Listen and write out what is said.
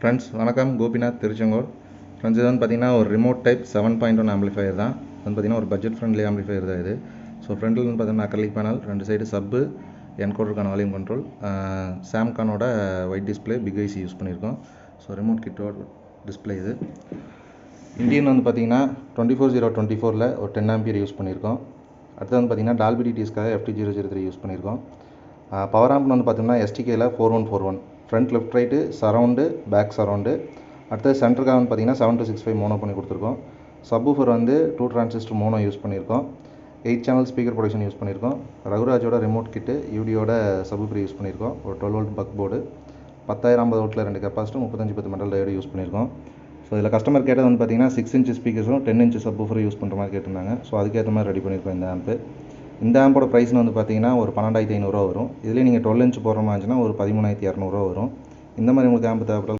Friends வணக்கம், Gopinath, Tiruchengol. Friends, இது வந்து பார்த்திங்கன்னா ஒரு ரிமோட் டைப் 7.1 ஆம்பிளிஃபையர் தான். வந்து பார்த்திங்கன்னா ஒரு பட்ஜெட் ஃப்ரெண்ட்லி ஆம்பிளிஃபையர் தான் இது. ஸோ ஃப்ரண்ட்டில் வந்து பார்த்திங்கன்னா அக்ரலிக் பேனல், 2 சைடு சப்பு, என்கோடருக்கான வால்யூம் கண்ட்ரோல், சாம்கானோட white display, big IC use பண்ணியிருக்கோம். ஸோ ரிமோட் கிட்டோட டிஸ்பிளே இது. இந்தியன் வந்து பார்த்திங்கன்னா 24024 ஒரு 10 ஆம்பியர் யூஸ் பண்ணியிருக்கோம். அடுத்து வந்து பார்த்திங்கன்னா டால்பி டிடிஎஸ்க்காக FT003 யூஸ் பண்ணியிருக்கோம். பவர் ஆம்ப்னு வந்து பார்த்திங்கன்னா STKல 4141, front left right surround, back surround. அடுத்தது சென்டருக்காக வந்து பார்த்திங்கன்னா 7265 மோனோ பண்ணி கொடுத்துருக்கோம். சப்வூஃபர் வந்து 2 டிரான்சிஸ்டர் மோனோ யூஸ் பண்ணியிருக்கோம். 8 சேனல் ஸ்பீக்கர் ப்ரொடக்ஷன் யூஸ் பண்ணியிருக்கோம். ரகுராஜோட ரிமோட் கிட்டு, யூடியோட சப்வூஃபர் யூஸ் பண்ணியிருக்கோம். ஒரு 12 வோல்ட் பக் போர்டு, 10,050 வோல்ட்டில் 2 கெப்பாசிட்டர், 3510 மெட்டல் டயோடு யூஸ் பண்ணியிருக்கோம். ஸோ இதில் கஸ்டமர் கேட்டது வந்து பார்த்திங்கன்னா 6 இன்ச் ஸ்பீக்கர்ஸும் 10 இன்ச் சப்வூஃபர் யூஸ் பண்ணுற மாதிரி கேட்டிருந்தாங்க. ஸோ அதுக்கேற்ற மாதிரி ரெடி பண்ணியிருக்கோம் இந்த ஆம்பு. இந்த ஆம்போட ப்ரைஸ்னு வந்து பார்த்திங்கன்னா ஒரு 12,500 வரும். இதில் நீங்கள் 12 இன்ச் போடுற மாதிரி இருந்துச்சுன்னா ஒரு 13,200 வரும். இந்த மாதிரி உங்களுக்கு ஆம்பு தேவைப்பட்டால்